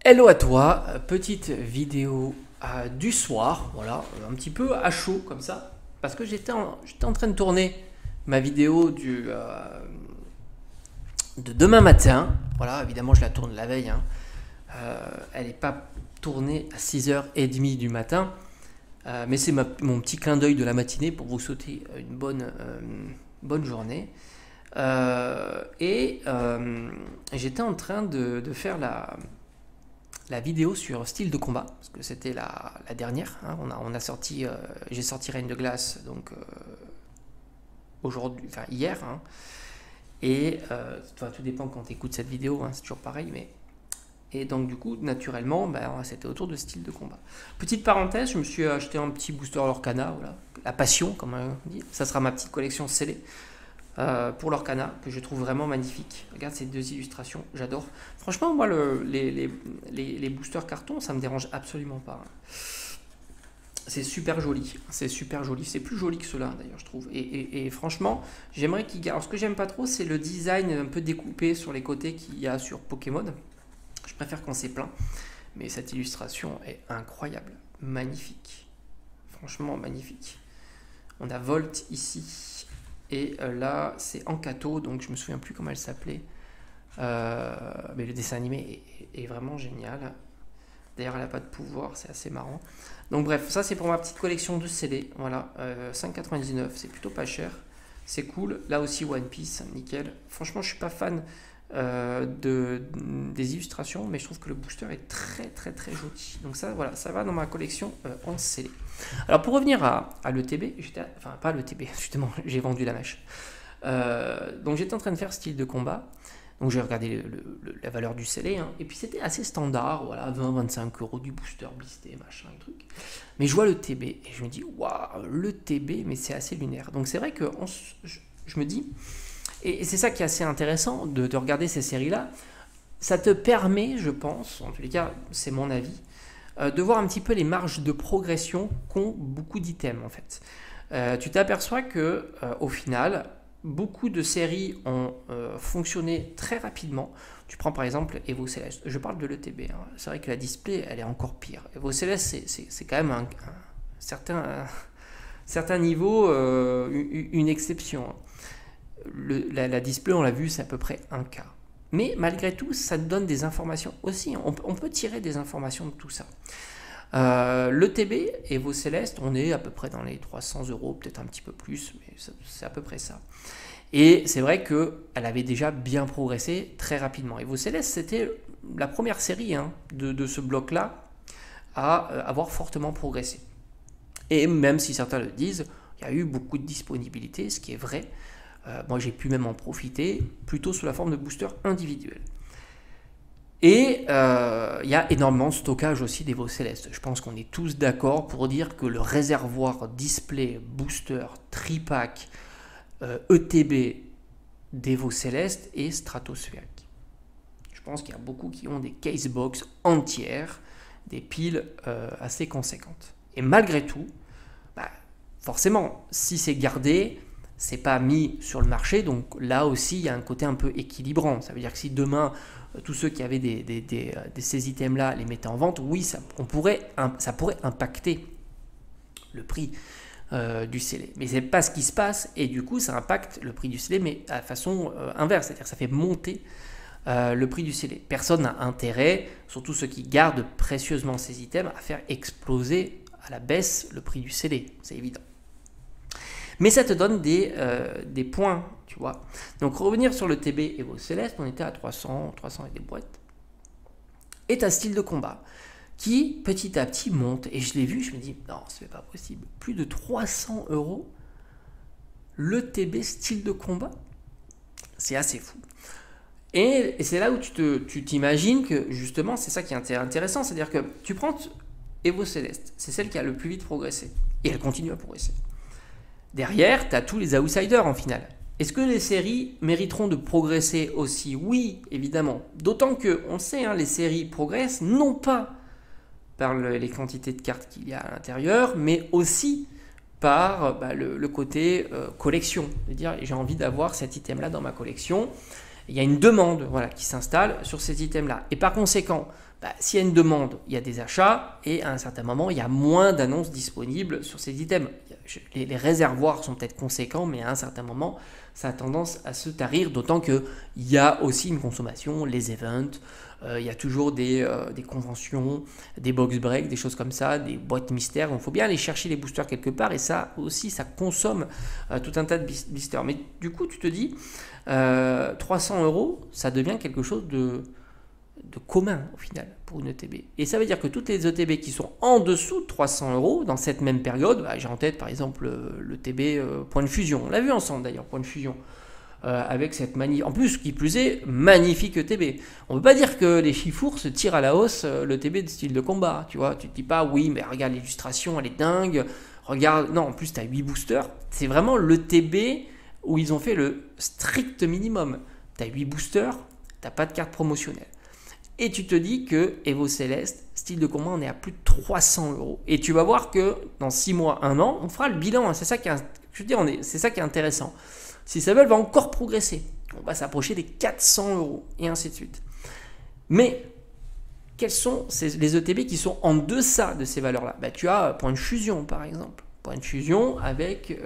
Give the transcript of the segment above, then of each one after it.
Hello à toi, petite vidéo du soir, voilà, un petit peu à chaud comme ça, parce que j'étais en train de tourner ma vidéo de demain matin, voilà, évidemment je la tourne la veille, hein. Elle n'est pas tournée à 6h30 du matin, mais c'est mon petit clin d'œil de la matinée pour vous souhaiter une bonne journée. J'étais en train de faire la vidéo sur style de combat, parce que c'était la dernière, hein. J'ai sorti Reign de glace, donc aujourd'hui, enfin hier, hein. Tout dépend quand tu écoutes cette vidéo, hein, c'est toujours pareil, et donc du coup, naturellement, c'était autour de style de combat. Petite parenthèse, je me suis acheté un petit booster Lorcana, voilà, la passion, comme on dit. Ça sera ma petite collection scellée pour l'Orcana, que je trouve vraiment magnifique. Regarde ces deux illustrations, j'adore. Franchement, moi, les boosters carton, ça me dérange absolument pas. C'est super joli, c'est super joli. C'est plus joli que cela d'ailleurs, je trouve. Et franchement, j'aimerais qu'il garde. Alors, ce que j'aime pas trop, c'est le design un peu découpé sur les côtés qu'il y a sur Pokémon. Je préfère quand c'est plein. Mais cette illustration est incroyable, magnifique. Franchement, magnifique. On a Volt ici. Et là, c'est Ankato, donc je me souviens plus comment elle s'appelait. Mais le dessin animé est vraiment génial. D'ailleurs, elle n'a pas de pouvoir, c'est assez marrant. Donc bref, ça c'est pour ma petite collection de CD. Voilà, 5,99, c'est plutôt pas cher. C'est cool. Là aussi, One Piece, nickel. Franchement, je suis pas fan des illustrations, mais je trouve que le booster est très très très joli. Donc ça, voilà, ça va dans ma collection en CD. Alors pour revenir à l'ETB, enfin pas l'ETB, justement, j'ai vendu la mèche. Donc j'étais en train de faire style de combat. Donc j'ai regardé la valeur du scellé, hein, et puis c'était assez standard, voilà, 20-25 euros du booster blisté, machin, et truc. Mais je vois le TB, et je me dis, waouh, le TB, mais c'est assez lunaire. Donc c'est vrai que je me dis, et c'est ça qui est assez intéressant de regarder ces séries-là, ça te permet, je pense, en tous les cas, c'est mon avis, de voir un petit peu les marges de progression qu'ont beaucoup d'items, en fait. Tu t'aperçois que, au final, beaucoup de séries ont fonctionné très rapidement. Tu prends par exemple Evo Celeste. Je parle de l'ETB, hein. C'est vrai que la display, elle est encore pire. Evo Celeste, c'est quand même un certain niveau, une exception. La display, on l'a vu, c'est à peu près 1K. Mais malgré tout, ça nous donne des informations aussi. On peut tirer des informations de tout ça. L'ETB Evo Celeste, on est à peu près dans les 300 euros, peut-être un petit peu plus, mais c'est à peu près ça. Et c'est vrai qu'elle avait déjà bien progressé très rapidement. Evo Celeste, c'était la première série, hein, de ce bloc-là à avoir fortement progressé. Et même si certains le disent, il y a eu beaucoup de disponibilité, ce qui est vrai. Moi, j'ai pu même en profiter, plutôt sous la forme de booster individuel. Et il y a énormément de stockage aussi d'Evo Celeste. Je pense qu'on est tous d'accord pour dire que le réservoir display, booster, tripack, ETB d'Evo Celeste est stratosphérique. Je pense qu'il y a beaucoup qui ont des casebox entières, des piles assez conséquentes. Et malgré tout, forcément, si c'est gardé, c'est pas mis sur le marché, donc là aussi il y a un côté un peu équilibrant. Ça veut dire que si demain tous ceux qui avaient ces items-là les mettaient en vente, oui, ça pourrait impacter le prix du scellé. Mais c'est pas ce qui se passe, et du coup ça impacte le prix du scellé, mais à façon inverse, c'est-à-dire que ça fait monter le prix du scellé. Personne n'a intérêt, surtout ceux qui gardent précieusement ces items, à faire exploser à la baisse le prix du scellé, c'est évident. Mais ça te donne des points, tu vois. Donc revenir sur le TB Evo Celeste, on était à 300 et des boîtes. Et ta style de combat qui petit à petit monte. Et je l'ai vu, je me dis, non, ce n'est pas possible. Plus de 300 euros le TB style de combat, c'est assez fou. Et c'est là où tu t'imagines que justement, c'est ça qui est intéressant. C'est-à-dire que tu prends Evo Celeste, c'est celle qui a le plus vite progressé. Et elle continue à progresser. Derrière, tu as tous les outsiders en finale. Est-ce que les séries mériteront de progresser aussi? Oui, évidemment. D'autant que, on sait, hein, les séries progressent non pas par les quantités de cartes qu'il y a à l'intérieur, mais aussi par le côté collection. C'est-à-dire, j'ai envie d'avoir cet item-là dans ma collection. il y a une demande voilà, qui s'installe sur ces items-là. Et par conséquent, s'il y a une demande, il y a des achats et à un certain moment, il y a moins d'annonces disponibles sur ces items. Les réservoirs sont peut-être conséquents, mais à un certain moment, ça a tendance à se tarir, d'autant qu'il y a aussi une consommation, les events, il y a toujours des conventions, des box breaks, des choses comme ça, des boîtes mystères. Donc il faut bien aller chercher les boosters quelque part et ça aussi, ça consomme tout un tas de blisters. Mais du coup, tu te dis, 300 €, ça devient quelque chose de commun au final pour une ETB. Et ça veut dire que toutes les ETB qui sont en dessous de 300 € dans cette même période, j'ai en tête par exemple le TB Point de Fusion, on l'a vu ensemble d'ailleurs, Point de Fusion, avec cette en plus qui plus est, magnifique ETB. On ne peut pas dire que les chiffres se tirent à la hausse le TB de style de combat, tu vois, tu te dis pas oui mais regarde l'illustration, elle est dingue, regarde, non en plus tu as 8 boosters, c'est vraiment le TB où ils ont fait le strict minimum. Tu as 8 boosters, tu n'as pas de carte promotionnelle. Et tu te dis que Evo Céleste, style de combat, on est à plus de 300 €. Et tu vas voir que dans 6 mois, 1 an, on fera le bilan. C'est ça qui est, c'est ça qui est intéressant. Si ça va encore progresser, on va s'approcher des 400 € et ainsi de suite. Mais quels sont les ETB qui sont en deçà de ces valeurs-là? Tu as Point de Fusion par exemple. Point de Fusion avec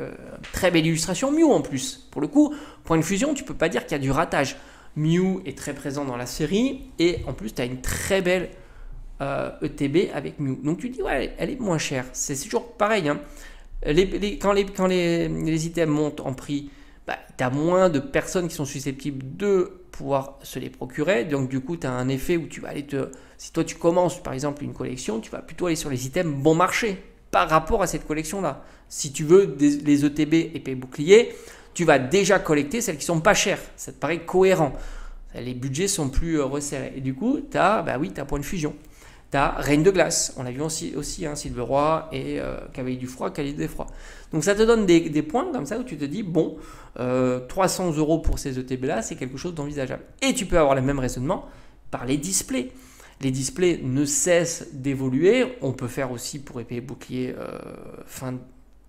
très belle illustration Mew en plus. Pour le coup, Point de Fusion, tu ne peux pas dire qu'il y a du ratage. Mew est très présent dans la série et en plus tu as une très belle ETB avec Mew. Donc tu dis ouais elle est moins chère. C'est toujours pareil. Hein. Quand les items montent en prix, tu as moins de personnes qui sont susceptibles de pouvoir se les procurer. Donc du coup tu as un effet où tu vas aller si toi tu commences par exemple une collection, tu vas plutôt aller sur les items bon marché par rapport à cette collection là. Si tu veux les ETB épée bouclier, tu vas déjà collecter celles qui sont pas chères. Ça te paraît cohérent. Les budgets sont plus resserrés. Et du coup, tu as, Point de Fusion. Tu as Reine de Glace. On l'a vu aussi Silver Roi et Cavalier du Froid, Cavalier des Froids. Donc ça te donne des points comme ça où tu te dis, 300 € pour ces ETB-là, c'est quelque chose d'envisageable. Et tu peux avoir le même raisonnement par les displays. Les displays ne cessent d'évoluer. On peut faire aussi pour épée et bouclier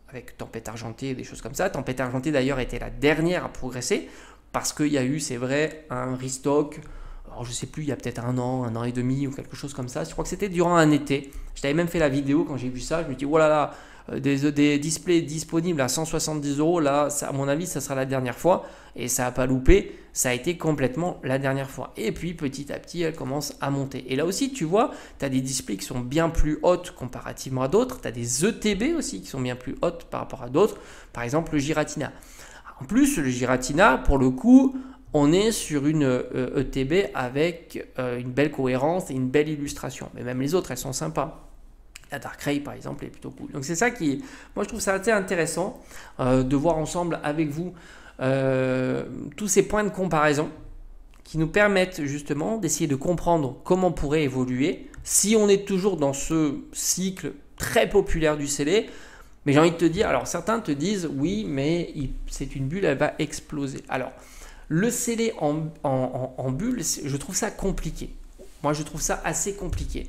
avec Tempête Argentée, des choses comme ça. Tempête Argentée d'ailleurs était la dernière à progresser parce qu'il y a eu, c'est vrai, un restock. Alors je sais plus, il y a peut-être 1 an et demi ou quelque chose comme ça. Je crois que c'était durant un été. Je t'avais même fait la vidéo quand j'ai vu ça. Je me dis, oh là là, des displays disponibles à 170 €, là, ça, à mon avis, ça sera la dernière fois. Et ça n'a pas loupé. Ça a été complètement la dernière fois. Et puis petit à petit, elle commence à monter. Et là aussi, tu vois, tu as des displays qui sont bien plus hautes comparativement à d'autres. Tu as des ETB aussi qui sont bien plus hautes par rapport à d'autres. Par exemple, le Giratina. En plus, le Giratina, pour le coup, on est sur une ETB avec une belle cohérence et une belle illustration. Mais même les autres, elles sont sympas. La Darkrai, par exemple, est plutôt cool. Donc c'est ça qui, moi, je trouve ça assez intéressant de voir ensemble avec vous tous ces points de comparaison qui nous permettent justement d'essayer de comprendre comment on pourrait évoluer si on est toujours dans ce cycle très populaire du scellé. Mais j'ai envie de te dire, alors certains te disent oui, mais c'est une bulle, elle va exploser. Alors, le scellé en bulle, je trouve ça compliqué. Moi, je trouve ça assez compliqué.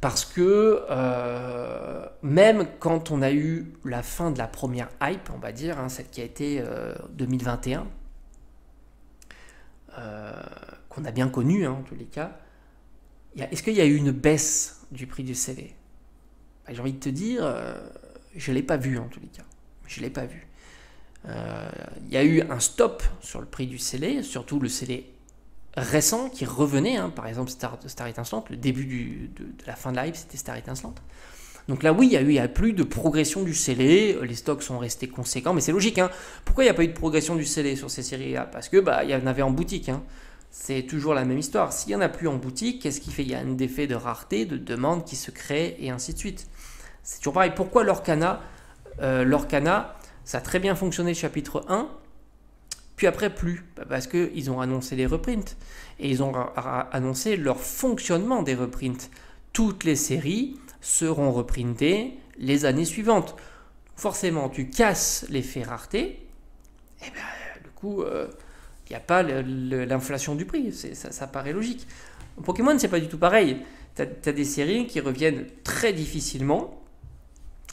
Parce que même quand on a eu la fin de la première hype, on va dire, celle qui a été 2021, qu'on a bien connue en tous les cas, est-ce qu'il y a eu une baisse du prix du scellé? J'ai envie de te dire, je ne l'ai pas vu en tous les cas. Je ne l'ai pas vu. Il y a eu un stop sur le prix du scellé, surtout le scellé récent qui revenait, par exemple Star Étincelante, le début de la fin de la hype, c'était Star Étincelante. Donc là, oui, il y a plus de progression du scellé, les stocks sont restés conséquents, mais c'est logique. Pourquoi il n'y a pas eu de progression du scellé sur ces séries-là? Parce que il y en avait en boutique. C'est toujours la même histoire. S'il n'y en a plus en boutique, qu'est-ce qui fait? Il y a un effet de rareté, de demande qui se crée, et ainsi de suite. C'est toujours pareil. Pourquoi l'Orcana, ça a très bien fonctionné le chapitre 1, puis après plus? Parce qu'ils ont annoncé les reprints, et ils ont annoncé leur fonctionnement des reprints. Toutes les séries seront reprintées les années suivantes. Forcément, tu casses l'effet rareté, et du coup, il n'y a pas l'inflation du prix. Ça paraît logique. Pokémon, c'est pas du tout pareil. Tu as des séries qui reviennent très difficilement,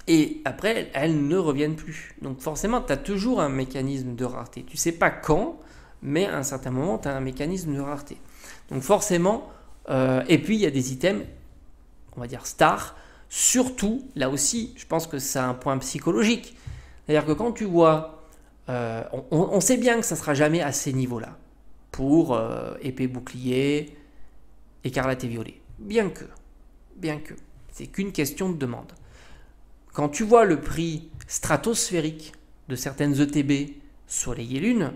et après, elles ne reviennent plus. Donc forcément, tu as toujours un mécanisme de rareté. Tu ne sais pas quand, mais à un certain moment, tu as un mécanisme de rareté. Donc forcément, et puis il y a des items, on va dire stars, surtout, là aussi, je pense que c'est un point psychologique. C'est-à-dire que quand tu vois, on sait bien que ça ne sera jamais à ces niveaux-là, pour épée bouclier, écarlate et violet. Bien que, c'est qu'une question de demande. Quand tu vois le prix stratosphérique de certaines ETB Soleil et Lune,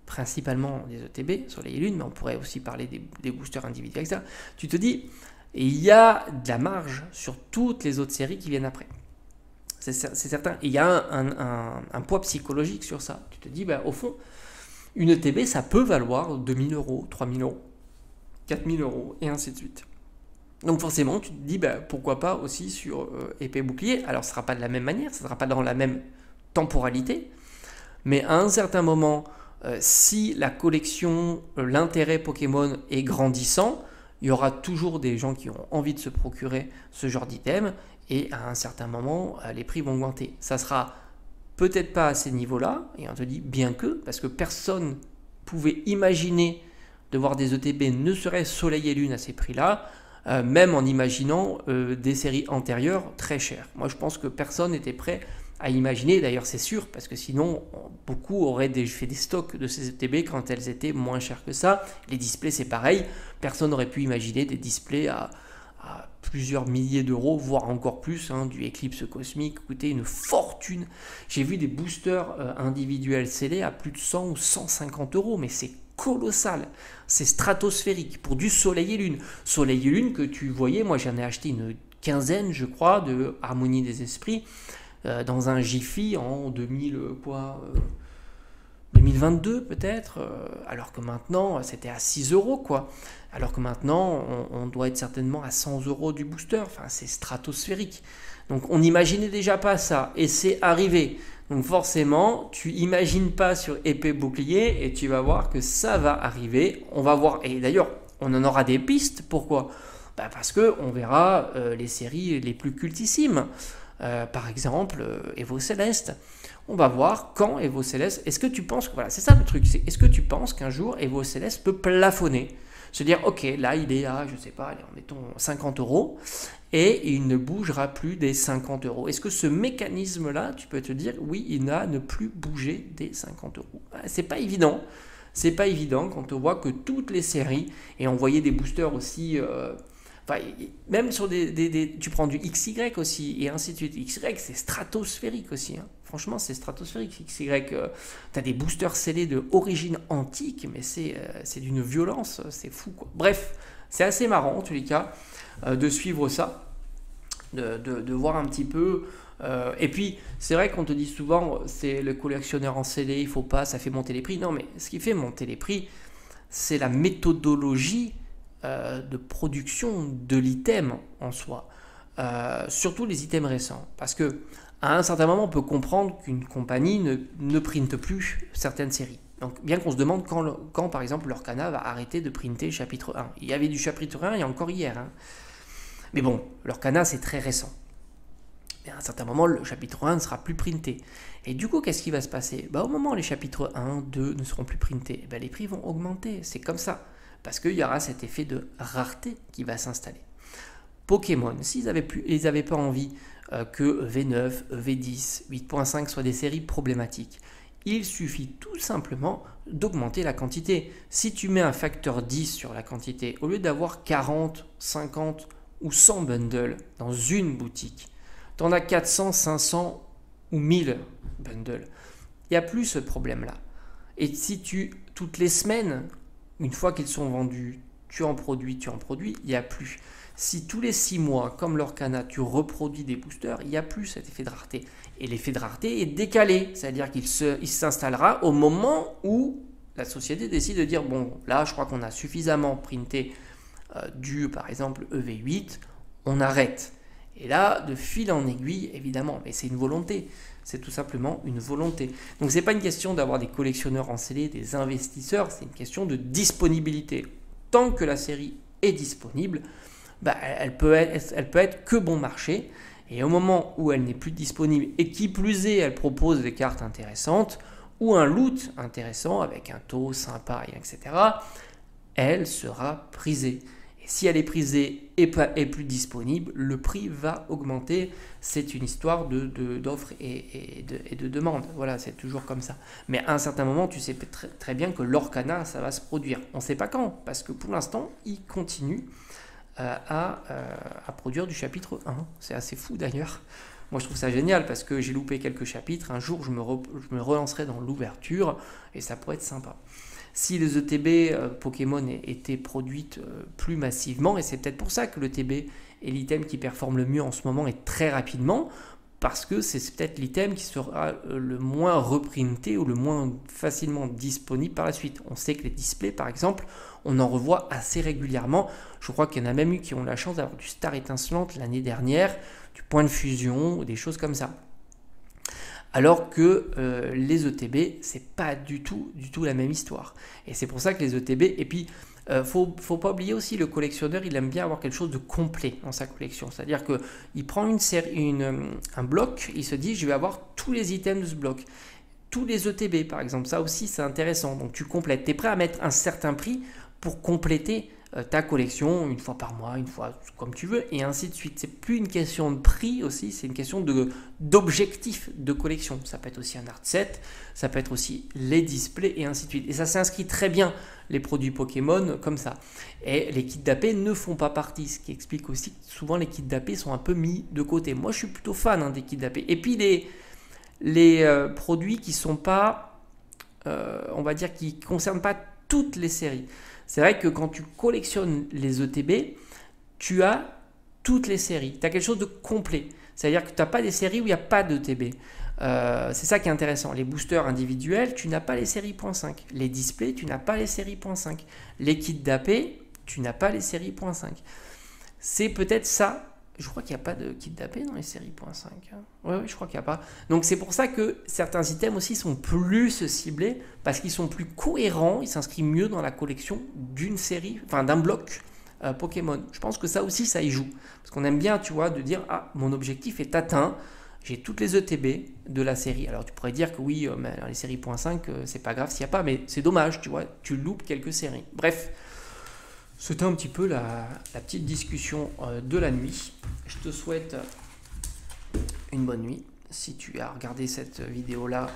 principalement des ETB Soleil et Lune, mais on pourrait aussi parler des boosters individuels, etc., tu te dis, il y a de la marge sur toutes les autres séries qui viennent après. C'est certain. Et il y a un poids psychologique sur ça. Tu te dis, au fond, une ETB, ça peut valoir 2000 euros, 3000 euros, 4000 euros, et ainsi de suite. Donc forcément, tu te dis, pourquoi pas aussi sur épée bouclier. Alors, ce ne sera pas de la même manière, ce ne sera pas dans la même temporalité, mais à un certain moment, si la collection, l'intérêt Pokémon est grandissant, il y aura toujours des gens qui ont envie de se procurer ce genre d'item, et à un certain moment, les prix vont augmenter. Ça sera peut-être pas à ces niveaux-là, et on te dit bien que, parce que personne pouvait imaginer de voir des ETB ne serait-ce Soleil et Lune à ces prix-là, même en imaginant des séries antérieures très chères. Moi, je pense que personne n'était prêt à imaginer, d'ailleurs c'est sûr, parce que sinon, beaucoup auraient fait des stocks de ces ETB quand elles étaient moins chères que ça. Les displays, c'est pareil. Personne n'aurait pu imaginer des displays à plusieurs milliers d'euros, voire encore plus, du Eclipse Cosmique, coûtait une fortune. J'ai vu des boosters individuels scellés à plus de 100 ou 150 euros, mais c'est colossal, c'est stratosphérique pour du Soleil et Lune. Soleil et Lune que tu voyais, moi j'en ai acheté une quinzaine, je crois, de Harmonie des Esprits, dans un Jiffy en 2022 peut-être, alors que maintenant c'était à 6 euros quoi. Alors que maintenant on doit être certainement à 100 euros du booster, enfin c'est stratosphérique. Donc on n'imaginait déjà pas ça et c'est arrivé. Donc forcément tu imagines pas sur épée bouclier et tu vas voir que ça va arriver. On va voir, et d'ailleurs on en aura des pistes, pourquoi ? Parce qu'on verra les séries les plus cultissimes. Par exemple, Evo Céleste. On va voir quand Evo Céleste. Est-ce que tu penses que voilà, c'est ça le truc, c'est est-ce que tu penses qu'un jour Evo Céleste peut plafonner, se dire ok, là il est à, je sais pas, allez, mettons 50 euros et il ne bougera plus des 50 euros. Est-ce que ce mécanisme-là, tu peux te dire oui, il n'a ne plus bouger des 50 euros. C'est pas évident. C'est pas évident quand on voit que toutes les séries, et on voyait des boosters aussi. Enfin, même sur tu prends du XY aussi, et ainsi de suite. XY, c'est stratosphérique aussi. Franchement, c'est stratosphérique. XY, tu as des boosters scellés de origine antique, mais c'est d'une violence, c'est fou, quoi. Bref, c'est assez marrant, en tous les cas, de suivre ça, de voir un petit peu. Et puis, c'est vrai qu'on te dit souvent, c'est le collectionneur en scellé, il faut pas, ça fait monter les prix. Non, mais ce qui fait monter les prix, c'est la méthodologie de production de l'item en soi, surtout les items récents, parce que à un certain moment on peut comprendre qu'une compagnie ne printe plus certaines séries, donc bien qu'on se demande quand par exemple Lorcana va arrêter de printer chapitre 1. Il y avait du chapitre 1 il y a encore hier, mais bon, Lorcana c'est très récent, et à un certain moment le chapitre 1 ne sera plus printé, et du coup qu'est-ce qui va se passer ? Au moment où les chapitres 1, 2 ne seront plus printés, les prix vont augmenter, c'est comme ça. Parce qu'il y aura cet effet de rareté qui va s'installer. Pokémon, s'ils n'avaient pas envie que V9, V10, 8.5 soient des séries problématiques, il suffit tout simplement d'augmenter la quantité. Si tu mets un facteur 10 sur la quantité, au lieu d'avoir 40, 50 ou 100 bundles dans une boutique, tu en as 400, 500 ou 1000 bundles. Il n'y a plus ce problème-là. Et si toutes les semaines, une fois qu'ils sont vendus, tu en produis, il n'y a plus. Si tous les 6 mois, comme Lorcana, tu reproduis des boosters, il n'y a plus cet effet de rareté. Et l'effet de rareté est décalé, c'est-à-dire qu'il s'installera au moment où la société décide de dire bon, là, je crois qu'on a suffisamment printé par exemple, EV8, on arrête. Et là, de fil en aiguille, évidemment, mais c'est une volonté. C'est tout simplement une volonté. Donc, ce n'est pas une question d'avoir des collectionneurs en scellé, des investisseurs, c'est une question de disponibilité. Tant que la série est disponible, elle peut être que bon marché. Et au moment où elle n'est plus disponible, et qui plus est, elle propose des cartes intéressantes, ou un loot intéressant avec un taux sympa, etc., elle sera prisée. Et si elle est prisée et plus disponible, le prix va augmenter. C'est une histoire d'offre et de demande. Voilà, c'est toujours comme ça. Mais à un certain moment, tu sais très bien que l'Orcana, ça va se produire. On ne sait pas quand, parce que pour l'instant, il continue à produire du chapitre 1. C'est assez fou d'ailleurs. Moi, je trouve ça génial parce que j'ai loupé quelques chapitres. Un jour, je me relancerai dans l'ouverture et ça pourrait être sympa. Si les ETB Pokémon étaient produites plus massivement, et c'est peut-être pour ça que l'ETB est l'item qui performe le mieux en ce moment et très rapidement, parce que c'est peut-être l'item qui sera le moins reprinté ou le moins facilement disponible par la suite. On sait que les displays, par exemple, on en revoit assez régulièrement. Je crois qu'il y en a même eu qui ont la chance d'avoir du Star étincelante l'année dernière, du point de fusion, ou des choses comme ça. Alors que les ETB, c'est pas du tout la même histoire. Et c'est pour ça que les ETB, et puis faut pas oublier aussi, le collectionneur, il aime bien avoir quelque chose de complet dans sa collection. C'est-à-dire qu'il prend un bloc, il se dit, je vais avoir tous les items de ce bloc. Tous les ETB, par exemple, ça aussi, c'est intéressant. Donc tu complètes. Tu es prêt à mettre un certain prix pour compléter ta collection une fois par mois, une fois comme tu veux, et ainsi de suite. C'est plus une question de prix aussi, c'est une question d'objectif de collection. Ça peut être aussi un art set, ça peut être aussi les displays et ainsi de suite. Et ça s'inscrit très bien, les produits Pokémon, comme ça. Et les kits d'AP ne font pas partie, ce qui explique aussi que souvent les kits d'AP sont un peu mis de côté. Moi, je suis plutôt fan des kits d'AP. Et puis les produits qui sont pas, on va dire, qui concernent pas toutes les séries. C'est vrai que quand tu collectionnes les ETB, tu as toutes les séries. Tu as quelque chose de complet. C'est-à-dire que tu n'as pas des séries où il n'y a pas d'ETB. C'est ça qui est intéressant. Les boosters individuels, tu n'as pas les séries .5. Les displays, tu n'as pas les séries .5. Les kits d'AP, tu n'as pas les séries .5. C'est peut-être ça. Je crois qu'il n'y a pas de kit d'AP dans les séries .5. Oui, je crois qu'il n'y a pas. Donc c'est pour ça que certains items aussi sont plus ciblés, parce qu'ils sont plus cohérents, ils s'inscrivent mieux dans la collection d'une série, enfin d'un bloc Pokémon. Je pense que ça aussi, ça y joue. Parce qu'on aime bien, tu vois, de dire, ah, mon objectif est atteint, j'ai toutes les ETB de la série. Alors tu pourrais dire que oui, mais dans les séries .5, c'est pas grave s'il n'y a pas, mais c'est dommage, tu vois, tu loupes quelques séries. Bref. C'était un petit peu la petite discussion de la nuit. Je te souhaite une bonne nuit. Si tu as regardé cette vidéo-là,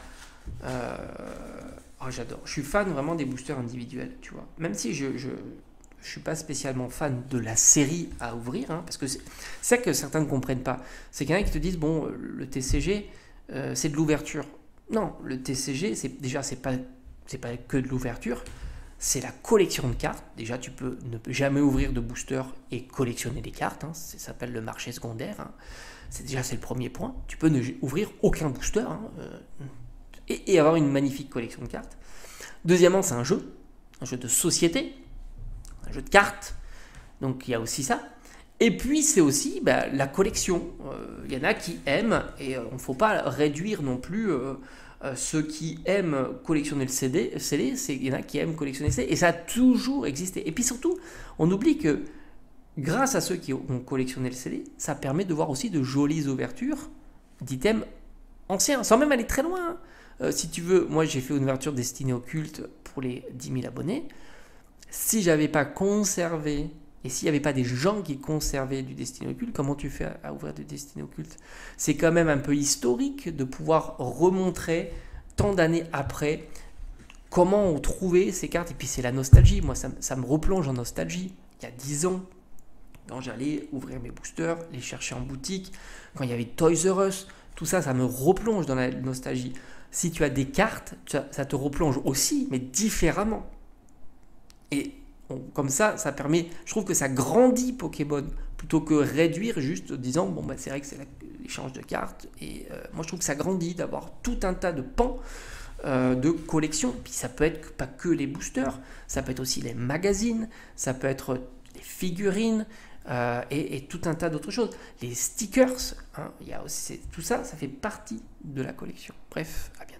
j'adore. Je suis fan vraiment des boosters individuels, tu vois. Même si je suis pas spécialement fan de la série à ouvrir, parce que c'est ça que certains ne comprennent pas. C'est qu'il y en a qui te disent, bon, le TCG, c'est de l'ouverture. Non, le TCG, c'est pas que de l'ouverture. C'est la collection de cartes. Déjà, tu peux ne jamais ouvrir de booster et collectionner des cartes. Ça s'appelle le marché secondaire. C'est le premier point. Tu peux ne ouvrir aucun booster et avoir une magnifique collection de cartes. Deuxièmement, c'est un jeu de société, un jeu de cartes. Donc, il y a aussi ça. Et puis, c'est aussi la collection. Il y en a qui aiment, et on ne faut pas réduire non plus... ceux qui aiment collectionner le CD, il y en a qui aiment collectionner le CD, et ça a toujours existé. Et puis surtout, on oublie que grâce à ceux qui ont collectionné le CD, ça permet de voir aussi de jolies ouvertures d'items anciens, sans même aller très loin. Si tu veux, moi j'ai fait une ouverture destinée au culte pour les 10 000 abonnés. Si j'avais pas conservé, et s'il n'y avait pas des gens qui conservaient du Destiné Occulte, comment tu fais à ouvrir du Destiné Occulte? C'est quand même un peu historique de pouvoir remontrer tant d'années après comment on trouvait ces cartes. Et puis c'est la nostalgie. Moi, ça me replonge en nostalgie. Il y a 10 ans, quand j'allais ouvrir mes boosters, les chercher en boutique, quand il y avait Toys R Us, tout ça, ça me replonge dans la nostalgie. Si tu as des cartes, ça te replonge aussi, mais différemment. Et comme ça permet, je trouve que ça grandit Pokémon, plutôt que réduire juste en disant, bon, c'est vrai que c'est l'échange de cartes, et moi je trouve que ça grandit d'avoir tout un tas de pans de collection. Puis ça peut être pas que les boosters, ça peut être aussi les magazines, ça peut être les figurines, et tout un tas d'autres choses. Les stickers, il y a aussi, tout ça, ça fait partie de la collection. Bref, à bientôt.